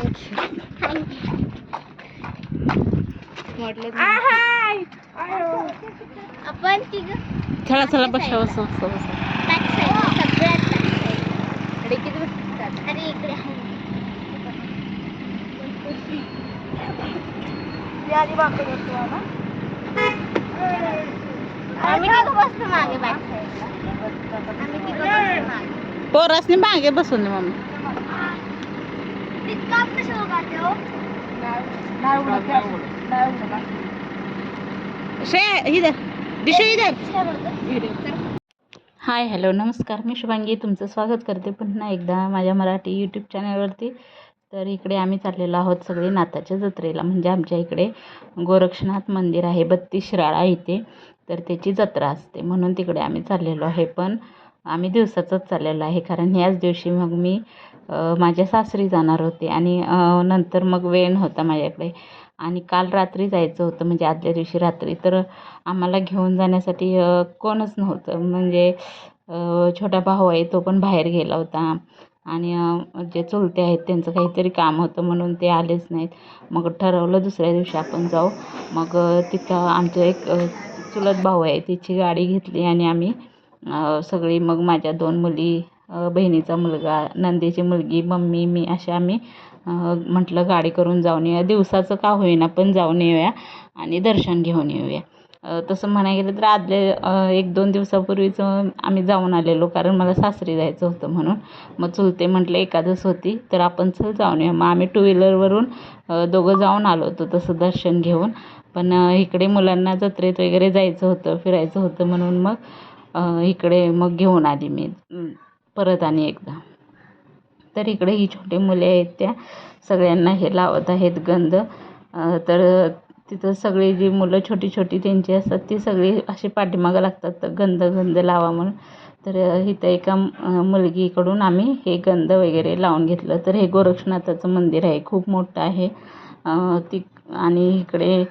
आपण चला चला बसा बसा बसा. अरे इकडे पोरासनी मागे बसून दे मम्मी. हाय हॅलो नमस्कार, मी शुभांगी तुमचं स्वागत करते पुन्हा एकदा माझ्या मराठी यूट्यूब चॅनलवरती. तर इकडे आम्ही चाललेलो आहोत सगळे नाताच्या जत्रेला. म्हणजे आमच्या इकडे गोरक्षनाथ मंदिर आहे 32 शिराळा इथे, तर त्याची जत्रा असते म्हणून तिकडे आम्ही चाललेलो आहे. पण आम्ही दिवसाचंच चाललेलो आहे कारण ह्याच दिवशी मग मी माझ्या सासरी जाणार होते आणि नंतर मग वेळ नव्हता माझ्याकडे आणि काल रात्री जायचं होतं म्हणजे आदल्या दिवशी रात्री. तर आम्हाला घेऊन जाण्यासाठी कोणच नव्हतं. म्हणजे छोटा भाऊ आहे तो पण बाहेर गेला होता आणि जे चुलते आहेत त्यांचं काहीतरी काम होतं म्हणून ते आलेच नाहीत. मग ठरवलं दुसऱ्या दिवशी आपण जाऊ. मग तिथं आमचं एक चुलत भाऊ आहे तिची गाडी घेतली आणि आम्ही सगळी मग माझ्या 2 मुली, बहिणीचा मुलगा, नंदेची मुलगी, मम्मी, मी असे आम्ही म्हटलं गाडी करून जाऊन येऊया. दिवसाचं का होईना पण जाऊन येऊया आणि दर्शन घेऊन येऊया. तसं म्हणायला गेलं तर आदल्या 1-2 दिवसापूर्वीच आम्ही जाऊन आलेलो कारण मला सासरी जायचं होतं म्हणून. मग चुलते म्हटलं एकादस होती तर आपण चल जाऊन येऊ. मग आम्ही 2 व्हीलरवरून दोघं जाऊन आलो होतो तसं दर्शन घेऊन. पण इकडे मुलांना जत्रेत वगैरे जायचं होतं, फिरायचं होतं म्हणून मग इकडे मग घेऊन आली मी परत आणि एकदा. तर इकडे ही छोटी मुले आहेत त्या सगळ्यांना हे लावत आहेत गंध. तर तिथं सगळी जी मुलं छोटी छोटी त्यांची असतात ती सगळी अशी पाठीमागं लागतात गंध गंध लावा म्हणून. तर इथं एका मुलगीकडून आम्ही हे गंध वगैरे लावून घेतलं. तर हे गोरक्षनाथाचं मंदिर आहे, खूप मोठं आहे ती. आणि इकडे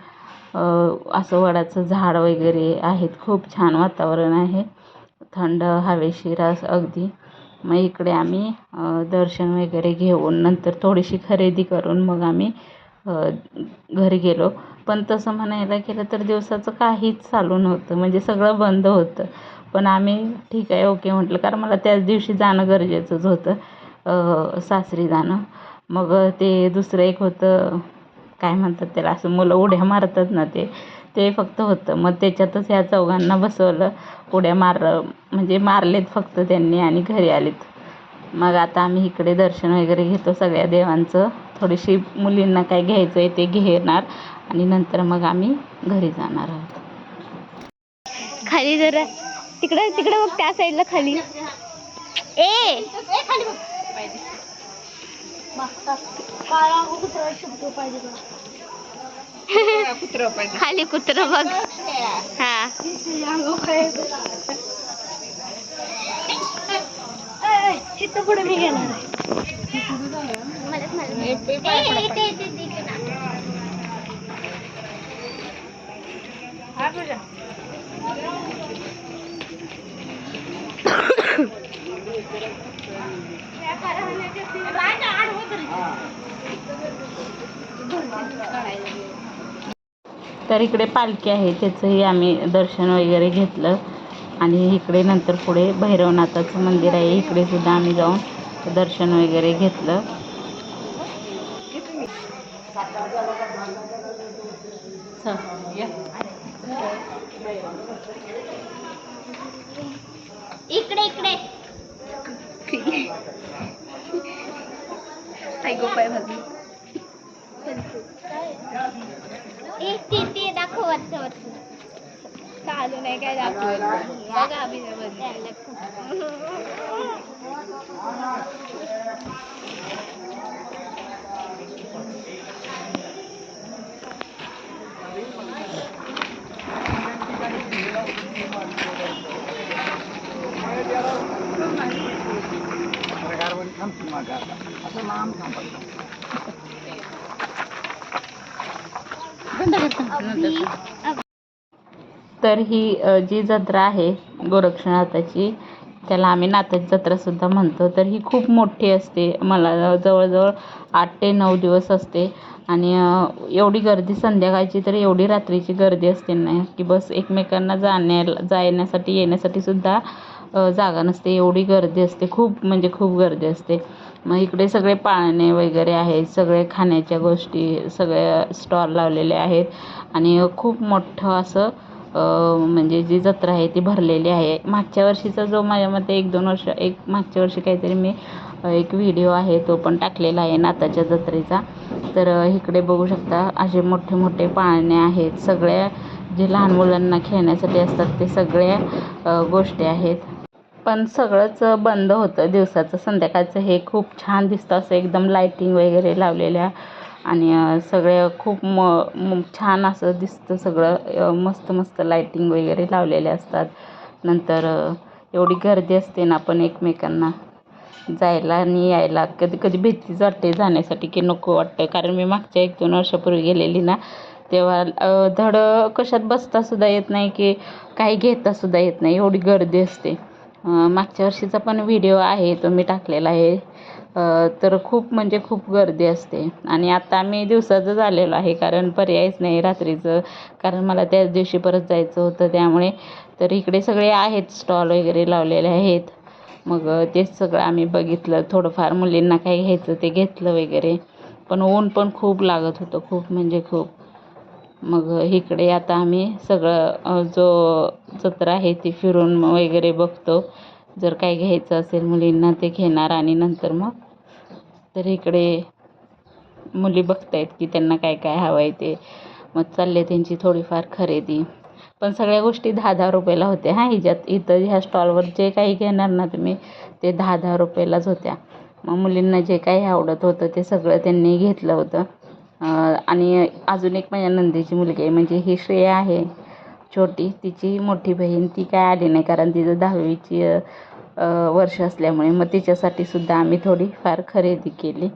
असं वडाचं झाड वगैरे आहेत, खूप छान वातावरण आहे, थंड हवेशीर असं अगदी. मग इकडे आम्ही दर्शन वगैरे घेऊन नंतर थोडीशी खरेदी करून मग आम्ही घरी गेलो. पण तसं म्हणायला गेलं तर दिवसाचं काहीच चालू नव्हतं, म्हणजे सगळं बंद होतं. पण आम्ही ठीक आहे ओके म्हटलं कारण मला त्याच दिवशी जाणं गरजेचंच होतं, सासरी जाणं. मग ते दुसरं एक होतं काय म्हणतात त्याला, असं मुलं उड्या मारतात ना ते फक्त होतं. मग त्याच्यातच ह्या चौघांना बसवलं, उड्या म्हणजे मारलेत फक्त त्यांनी आणि घरी आलेत. मग आता आम्ही इकडे दर्शन वगैरे घेतो सगळ्या देवांचं. थोडीशी मुलींना काय घ्यायचं आहे ते घेणार आणि नंतर मग आम्ही घरी जाणार आहोत. खाली जरा तिकडे तिकडे बघ त्या साईडला खाली. खाली कुत्र बघ. हा तिथं पुढे मी घेणार आहे. तर इकडे पालखी आहे त्याचंही आम्ही दर्शन वगैरे घेतलं आणि इकडे नंतर पुढे भैरवनाथाचं मंदिर आहे, इकडे सुद्धा आम्ही जाऊन दर्शन वगैरे घेतलं. इकडे इकडे गोपाय भाजी ते दाखव वरचं चालू नाही काय दाखवत बघा आम्ही तर ही जी जत्रा आहे गोरक्षनाथाची त्याला आम्ही नाताची जत्रासुद्धा म्हणतो. तर ही खूप मोठी असते, मला जवळजवळ 8 ते 9 दिवस असते. आणि एवढी गर्दी संध्याकाळची, तर एवढी रात्रीची गर्दी असते ना की बस एकमेकांना जाण्यासाठी येण्यासाठी सुद्धा जागा नसते, एवढी गर्दी असते. खूप म्हणजे खूप गर्दी असते. मग इकडे सगळे पाळणे वगैरे आहेत, सगळे खाण्याच्या गोष्टी, सगळे स्टॉल लावलेले आहेत. आणि खूप मोठं असं म्हणजे जी जत्रा आहे ती भरलेली आहे. मागच्या वर्षीचा जो माझ्या मते 1-2 वर्ष मागच्या वर्षी काहीतरी मी एक व्हिडिओ आहे तो पण टाकलेला आहे नाताच्या जत्रेचा. तर इकडे बघू शकता असे मोठे मोठे पाळणे आहेत. सगळ्या जे लहान मुलांना खेळण्यासाठी असतात ते सगळ्या गोष्टी आहेत. पण सगळंच बंद होतं दिवसाचं. संध्याकाळचं हे खूप छान दिसतं, असं एकदम लायटिंग वगैरे लावलेल्या. आणि सगळं खूप छान असं दिसतं सगळं. मस्त मस्त लायटिंग वगैरे लावलेले असतात. नंतर एवढी गर्दी असते ना, पण एकमेकांना जायला आणि यायला कधी कधी भीतीच वाटते जाण्यासाठी, की नको वाटतं. कारण मी मागच्या 1-2 वर्षापूर्वी गेलेली ना, तेव्हा धड कशात बसतासुद्धा येत नाही, की काही घेतासुद्धा येत नाही, एवढी गर्दी असते. मागच्या वर्षीचा पण व्हिडिओ आहे तो मी टाकलेला आहे. तर खूप म्हणजे खूप गर्दी असते. आणि आता आम्ही दिवसाचंच आलेलो आहे, कारण पर्यायच नाही रात्रीचं, कारण मला त्याच दिवशी परत जायचं होतं त्यामुळे. तर इकडे सगळे आहेत, स्टॉल वगैरे लावलेले आहेत. मग तेच सगळं आम्ही बघितलं. थोडंफार मुलींना काय घ्यायचं ते घेतलं वगैरे. पण ऊन पण खूप लागत होतं, खूप म्हणजे खूप. मग इकडे आता आम्ही सगळं जो जत्रा आहे ती फिरून वगैरे बघतो. जर काही घ्यायचं असेल मुलींना ते घेणार. आणि नंतर मग तर इकडे मुली बघतायत की त्यांना काय काय हवं आहे ते. मग चालले त्यांची थोडीफार खरेदी. पण सगळ्या गोष्टी 10-10 रुपयाला होत्या हां. इथं ह्या स्टॉलवर जे काही घेणार ना तुम्ही ते 10-10 रुपयालाच होत्या. मग मुलींना जे काही आवडत होतं ते सगळं त्यांनी घेतलं होतं. आणि अजून एक माझ्या नंदेची मुलगी आहे, म्हणजे ही श्रेया आहे छोटी, तिची मोठी बहीण, ती काय आली नाही कारण तिचं 10वीची वर्ष असल्यामुळे. मग तिच्यासाठी सुद्धा आम्ही थोडीफार खरेदी केली.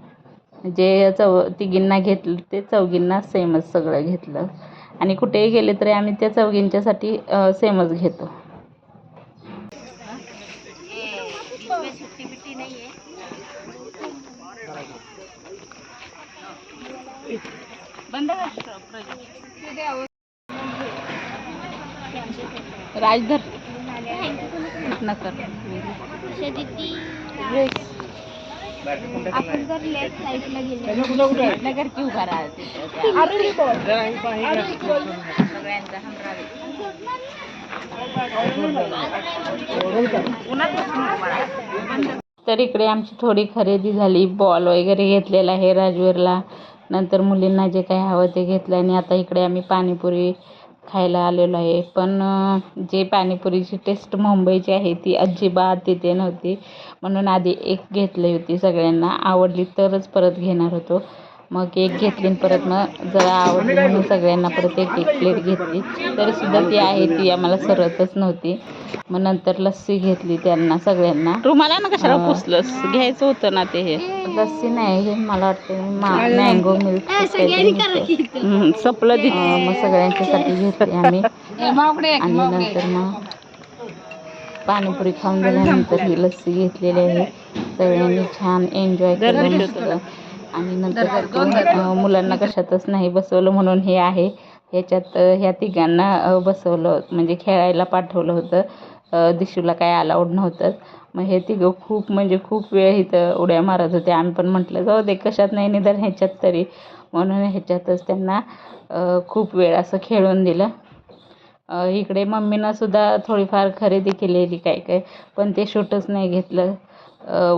जे तिघींना घेतलं ते चौघींना सेमच सगळं घेतलं. आणि कुठेही गेले तरी आम्ही त्या चौघींच्यासाठी सेमच घेतो. राजधर आपण जर लेफ्ट साईडला गेलो नगर की उभा राहते सगळ्यांचा तर इकडे आमची थोडी खरेदी झाली. बॉल वगैरे घेतलेला आहे राजवीरला. नंतर मुलींना जे काही हवं ते घेतलं. आणि आता इकडे आम्ही पाणीपुरी खायला आलेलो आहे. पण जे पाणीपुरीची टेस्ट मुंबईची आहे ती अजिबात तिथे नव्हती. म्हणून आधी एक घेतली होती, सगळ्यांना आवडली तरच परत घेणार होतो. मग एक घेतली आणि परत मग जरा आवडली म्हणून सगळ्यांना परत एक प्लेट घेतली. तरीसुद्धा ती आहे ती आम्हाला सरतच नव्हती. मग नंतर लस्सी घेतली त्यांना सगळ्यांना. रुमाला ना कशाला पुसलंस, घ्यायचं होतं ना ते. हे लस्सी नाही, हे मला वाटतं मँगो मिल्क सपलं. मग सगळ्यांच्यासाठी घेतली आम्ही. आणि नंतर मग पाणीपुरी खाऊन झाल्यानंतर ही लस्सी घेतलेली आहे. सगळ्यांनी छान एन्जॉय केलं मस्त. आणि नंतर मुलांना कशातच नाही बसवलं म्हणून हे आहे ह्याच्यात ह्या तिघांना बसवलं, म्हणजे खेळायला पाठवलं होतं. दिशूला काय अलाउड नव्हतं. मग हे तिघं खूप म्हणजे खूप वेळ इथं उड्या मारत होते. आम्ही पण म्हटलं जाऊ दे कशात नाही निदान ह्याच्यात तरी, म्हणून ह्याच्यातच त्यांना खूप वेळ असं खेळून दिलं. इकडे मम्मीनं सुद्धा थोडीफार खरेदी केलेली काय काय, पण ते शूटच नाही घेतलं.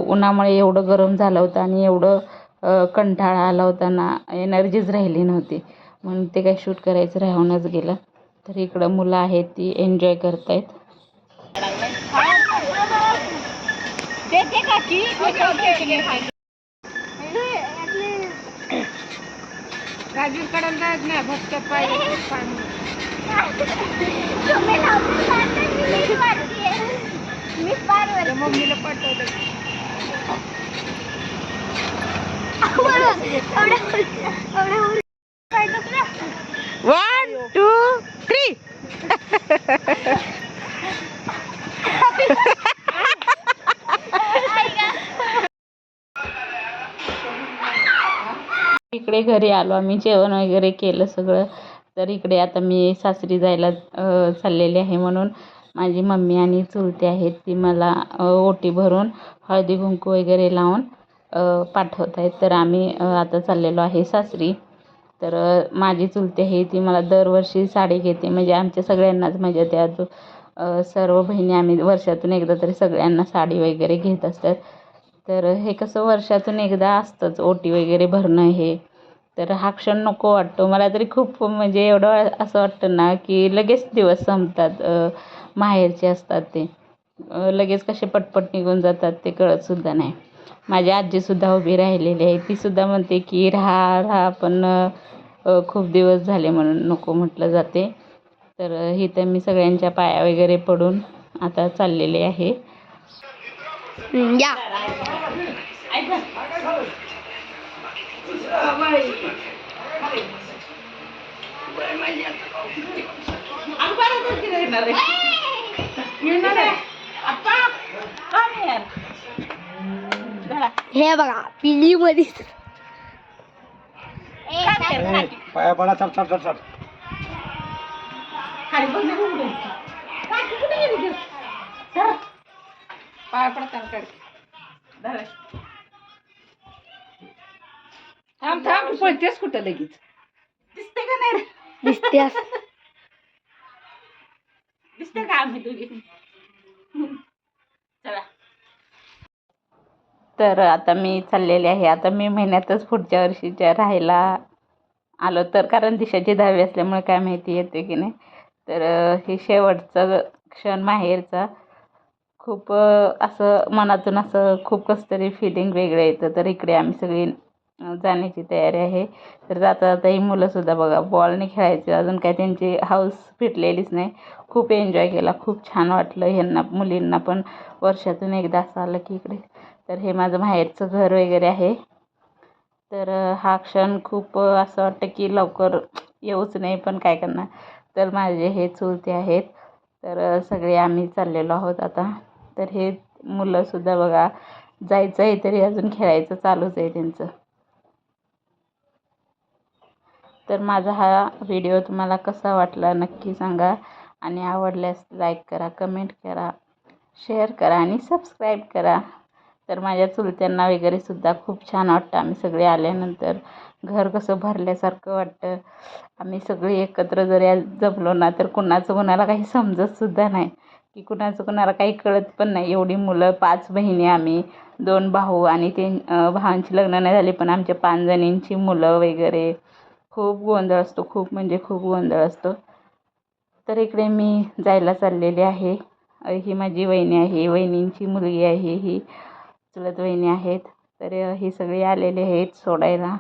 उन्हामुळे एवढं गरम झालं होतं आणि एवढं कंटाळा आला होता ना, एनर्जीच राहिली नव्हती, म्हणून ते काही शूट करायचं राहूनच गेलं. तर इकडं मुलं आहेत ती एन्जॉय करतायत. राजवीरकडे जायचं नाही, फक्त पाहिजे मम्मीला पाठवलं. 1, 2, 3 इकडे घरी आलो आम्ही, जेवण वगैरे केलं सगळं. तर इकडे आता मी सासरी जायला चाललेले आहे. म्हणून माझी मम्मी आणि चुलते आहेत ती मला ओटी भरून हळदी कुंकू वगैरे लावून पाठवत आहेत. तर आम्ही आता चाललेलो आहे सासरी. तर माझी चुलते आहे ती मला दरवर्षी साडी घेते. म्हणजे आमच्या सगळ्यांनाच, म्हणजे त्या सर्व बहिणी आम्ही वर्षातून एकदा तरी सगळ्यांना साडी वगैरे घेत असतात. तर हे कसं वर्षातून एकदा असतंच ओटी वगैरे भरणं हे. तर हा क्षण नको वाटतो मला तरी खूप. म्हणजे एवढं असं वाटतं ना की लगेच दिवस संपतात. माहेरचे असतात ते लगेच कसे पटपट निघून जातात ते कळतसुद्धा नाही. माझी आजीसुद्धा उभी राहिलेली आहे. तीसुद्धा म्हणते की राहा राहा, पण खूप दिवस झाले म्हणून नको म्हटलं जाते. तर इथं मी सगळ्यांच्या पाया वगैरे पडून आता चाललेले आहे. या हे बघा पिली मध्ये पाया पडा, चढ चढ चढ चढ. पाया पडा थांब थांब, पळतेस कुठं लगेच? दिसते का नाही रे? दिसते दिसते का आम्ही दोघी? चला. तर आता मी चाललेले आहे. आता मी महिन्यातच पुढच्या वर्षीच्या राहायला आलो. तर कारण दिशाची 10वी असल्यामुळे काय माहिती येते की नाही. तर हे शेवटचा क्षण माहेरचा खूप असं मनातून असं खूप कसं तरी फिलिंग वेगळं येतं. तर इकडे आम्ही सगळी जाण्याची तयारी आहे. तर जाता जाता ही मुलंसुद्धा बघा बॉलने खेळायचे, अजून काय त्यांची हौस फिटलेलीच नाही. खूप एन्जॉय केला, खूप छान वाटलं. ह्यांना मुलींना पण वर्षातून एकदा असं आलं की इकडे. तर हे माझं माहेरचं घर वगैरे आहे. तर हा क्षण खूप असं वाटतं की लवकर येऊच नाही, पण काय करणार. तर माझे हे चुलते आहेत. तर सगळे आम्ही चाललेलो आहोत आता. तर हे मुलंसुद्धा बघा जायचं आहे तरी अजून खेळायचं चालूच आहे त्यांचं. तर माझा हा व्हिडिओ तुम्हाला कसा वाटला नक्की सांगा. आणि आवडल्यास लाईक करा, कमेंट करा, शेअर करा आणि सबस्क्राईब करा. तर माझ्या चुलत्यांना वगैरेसुद्धा खूप छान वाटतं. आम्ही सगळे आल्यानंतर घर कसं भरल्यासारखं वाटतं. आम्ही सगळे एकत्र जर जमलो ना तर कुणाचं कुणाला काही समजतसुद्धा नाही, की कुणाचं कुणाला काही कळत पण नाही. एवढी मुलं, 5 बहिणी आम्ही, 2 भाऊ आणि ते भावांची लग्न नाही झाली पण आमच्या 5 जणींची मुलं वगैरे. खूप गोंधळ असतो, खूप म्हणजे खूप गोंधळ असतो. तर इकडे मी जायला चाललेले आहे. ही माझी वहिनी आहे, वहिनींची मुलगी आहे, ही चुलत वहिनी आहेत. तर ही सगळी आलेले आहेत सोडायला.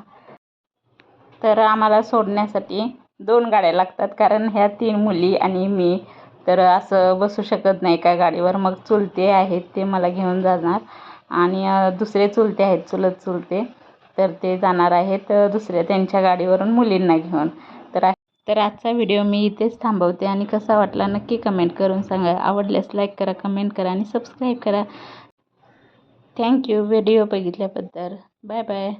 तर आम्हाला सोडण्यासाठी 2 गाड्या लागतात, कारण ह्या 3 मुली आणि मी तर असं बसू शकत नाही का गाडीवर. मग चुलते आहेत ते मला घेऊन जाणार आणि दुसरे चुलते आहेत, चुलत चुलते, तर ते जाणार आहेत दुसऱ्या त्यांच्या गाडीवरून मुलींना घेऊन. तर आजचा व्हिडिओ मी इथेच थांबवते आणि कसा वाटला नक्की कमेंट करून सांगा. आवडल्यास लाईक करा, कमेंट करा आणि सबस्क्राईब करा. थँक्यू व्हिडिओ बघितल्याबद्दल. Bye bye.